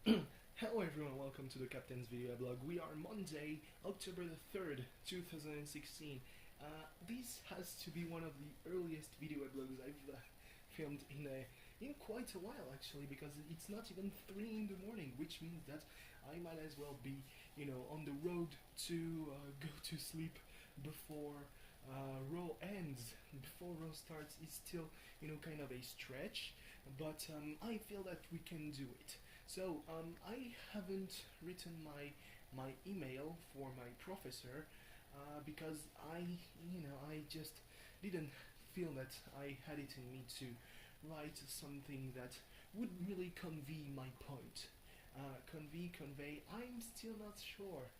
Hello everyone, welcome to the Captain's Video Blog. We are Monday, October the 3rd, 2016. This has to be one of the earliest video blogs I've filmed in quite a while actually, because it's not even 3 in the morning, which means that I might as well be, on the road to go to sleep before Raw ends, before Raw starts. Is still, kind of a stretch, but I feel that we can do it. So I haven't written my email for my professor because I just didn't feel that I had it in me to write something that would really convey my point. Convey. I'm still not sure.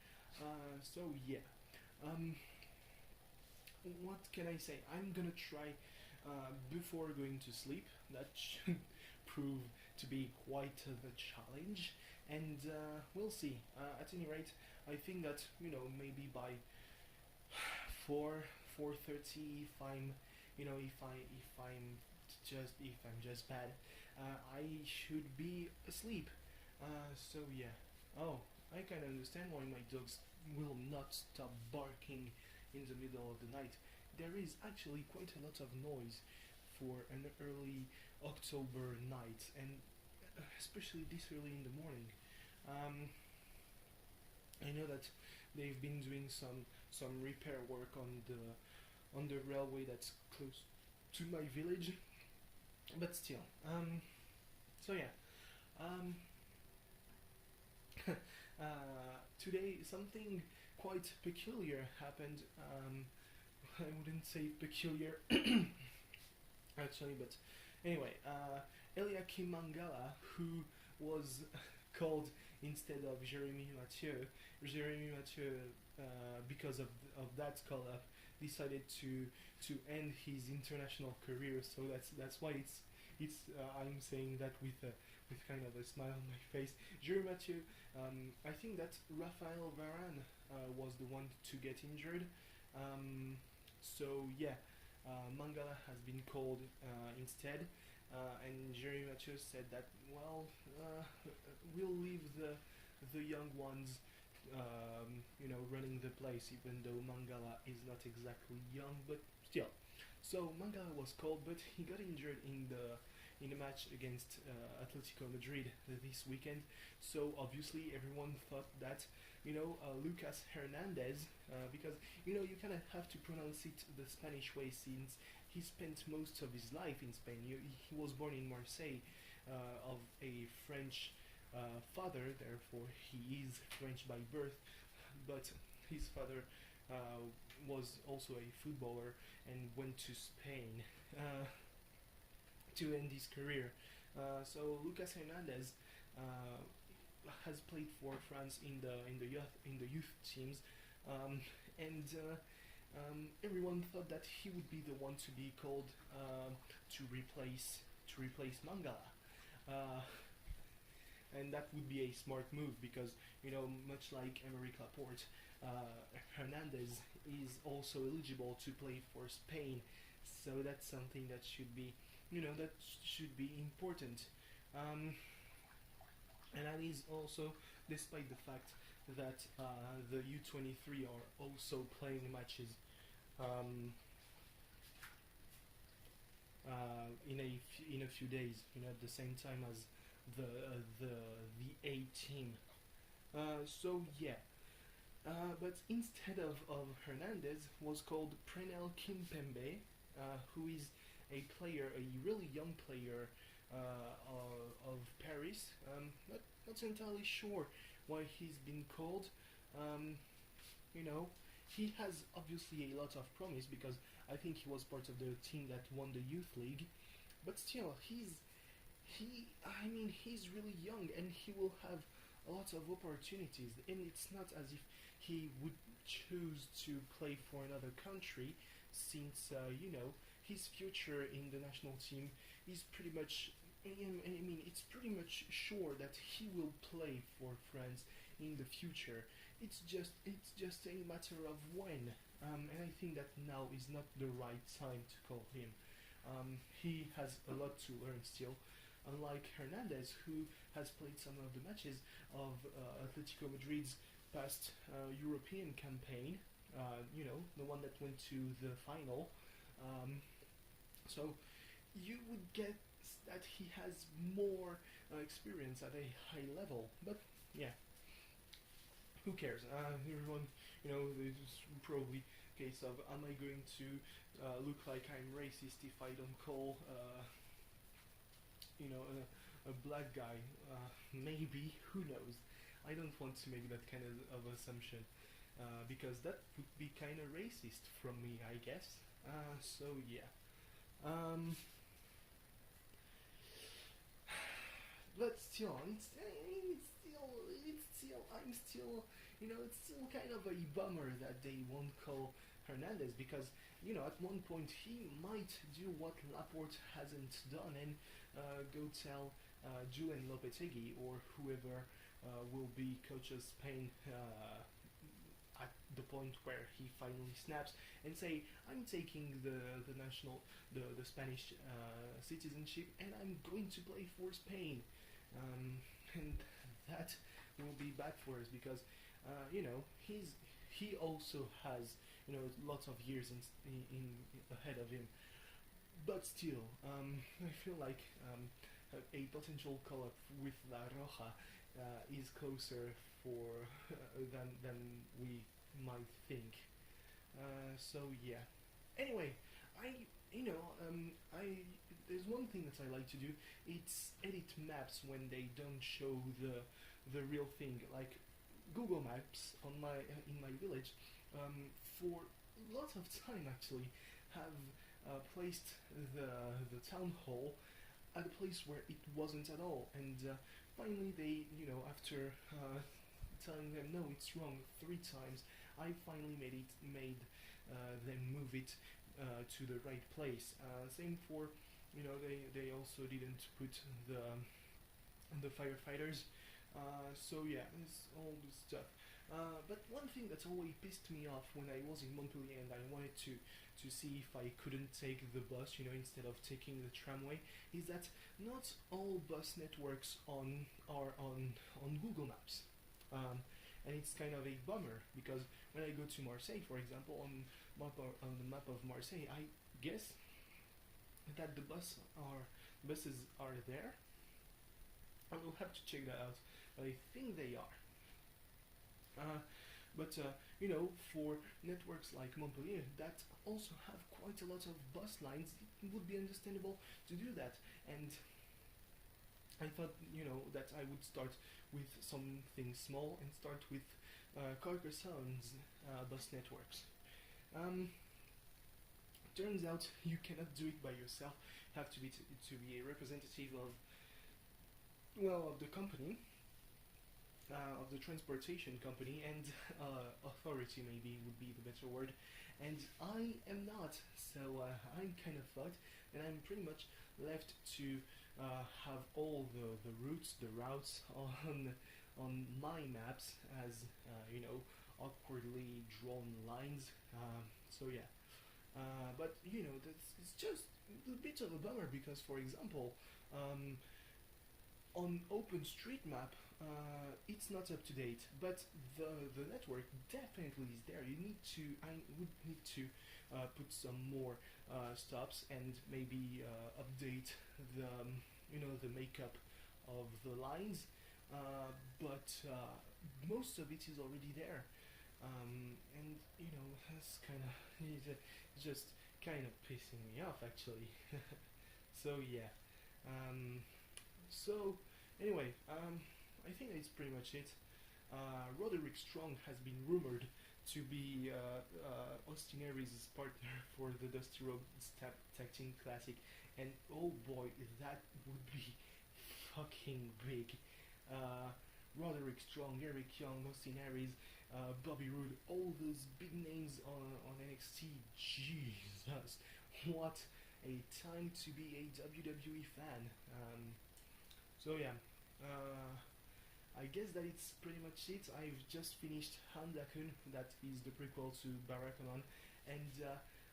So yeah. Um, what can I say? I'm gonna try before going to sleep. That should prove to be quite the challenge, and we'll see. At any rate, I think that maybe by 4:30, if I'm just bad, I should be asleep. So yeah. Oh, I can understand why my dogs will not stop barking in the middle of the night. There is actually quite a lot of noise for an early October night, and especially this early in the morning. Um, I know that they've been doing some repair work on the railway that's close to my village, but still. So yeah. Um, Today something quite peculiar happened. I wouldn't say peculiar actually, but anyway, Eliakim Mangala, who was called instead of Jeremy Mathieu, because of that call-up, decided to end his international career. So that's why I'm saying that with kind of a smile on my face. Jeremy Mathieu, I think that Raphael Varane was the one to get injured. So yeah, Mangala has been called instead, and Jerry Mathieu said that we'll leave the young ones, running the place, even though Mangala is not exactly young, but still. So Mangala was called, but he got injured in the match against Atletico Madrid this weekend. So obviously everyone thought that Lucas Hernandez, because you kind of have to pronounce it the Spanish way, since he spent most of his life in Spain. He was born in Marseille, of a French father, therefore he is French by birth, but his father was also a footballer and went to Spain to end his career. So Lucas Hernandez has played for France in the youth teams, um, and everyone thought that he would be the one to be called to replace Mangala. Uh, and that would be a smart move because much like Emerick Laporte, Hernandez is also eligible to play for Spain, so that's something that should be important. Um, and that is also despite the fact that the U23 are also playing matches um, in a few days, at the same time as the A team. So yeah, but instead of Hernandez was called Prenel Kimpembe, who is a player, a really young player of Paris. Not entirely sure why he's been called. Um, you know, he has obviously a lot of promise because I think he was part of the team that won the youth league. But still, he's really young and he will have a lot of opportunities. And it's not as if he would choose to play for another country, since his future in the national team is pretty much. It's pretty much sure that he will play for France in the future. It's just a matter of when, and I think that now is not the right time to call him. He has a lot to learn still, unlike Hernandez, who has played some of the matches of Atletico Madrid's past European campaign. The one that went to the final. So you would get that he has more experience at a high level. But yeah, who cares? Everyone, there's probably a case of, am I going to look like I'm racist if I don't call, a black guy? Maybe, who knows? I don't want to make that kind of assumption, because that would be kind of racist from me, I guess. So yeah. But still, it's still kind of a bummer that they won't call Hernandez, because at one point he might do what Laporte hasn't done and go tell Julen Lopetegui or whoever will be coach of Spain at the point where he finally snaps and say, I'm taking the Spanish citizenship and I'm going to play for Spain. And that will be bad for us, because he also has lots of years in ahead of him. But still, I feel like a potential call-up with La Roja is closer for than we might think. So yeah. Anyway, I there's one thing that I like to do. It's edit maps when they don't show the real thing. Like Google Maps on in my village, for lots of time actually, have placed the town hall at a place where it wasn't at all, and finally they, after telling them no, it's wrong 3 times, I finally made them move it to the right place. Same for, they also didn't put the firefighters. So yeah, it's all this stuff. But one thing that's always pissed me off when I was in Montpellier and I wanted to see if I couldn't take the bus, instead of taking the tramway, is that not all bus networks are on Google Maps. And it's kind of a bummer, because when I go to Marseille, for example, on the map of Marseille, I guess that the buses are there. I will have to check that out, but I think they are. But for networks like Montpellier that also have quite a lot of bus lines, it would be understandable to do that. And I thought, that I would start with something small and start with Carcassone's bus networks. Turns out you cannot do it by yourself. You have to be a representative of the company, of the transportation company, and authority maybe would be the better word. And I am not, so I'm kind of fucked, and I'm pretty much left to have all the routes on my maps as awkwardly drawn lines. So yeah. But it's just a bit of a bummer, because, for example, on OpenStreetMap, it's not up to date, but the network definitely is there. I would need to put some more stops and maybe update the makeup of the lines, but most of it is already there. And that's just kind of pissing me off, actually. So yeah. So anyway, I think that's pretty much it. Roderick Strong has been rumored to be Austin Aries' partner for the Dusty Rhodes Tag Team Classic, and oh boy, that would be fucking big. Roderick Strong, Eric Young, Austin Aries, Bobby Roode, all those big names on NXT. Jesus, what a time to be a WWE fan. So yeah, I guess that it's pretty much it. I've just finished Handakun, that is the prequel to Barakanon, and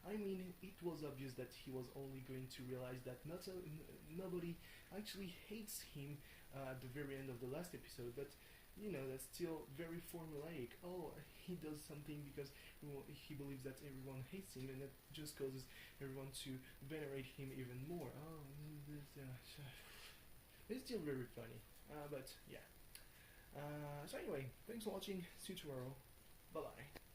I mean, it was obvious that he was only going to realize that nobody actually hates him at the very end of the last episode, but you know, that's still very formulaic. Oh, he does something because he believes that everyone hates him, and that just causes everyone to venerate him even more. Oh, it's still very funny. But yeah. So anyway, thanks for watching. See you tomorrow. Bye bye.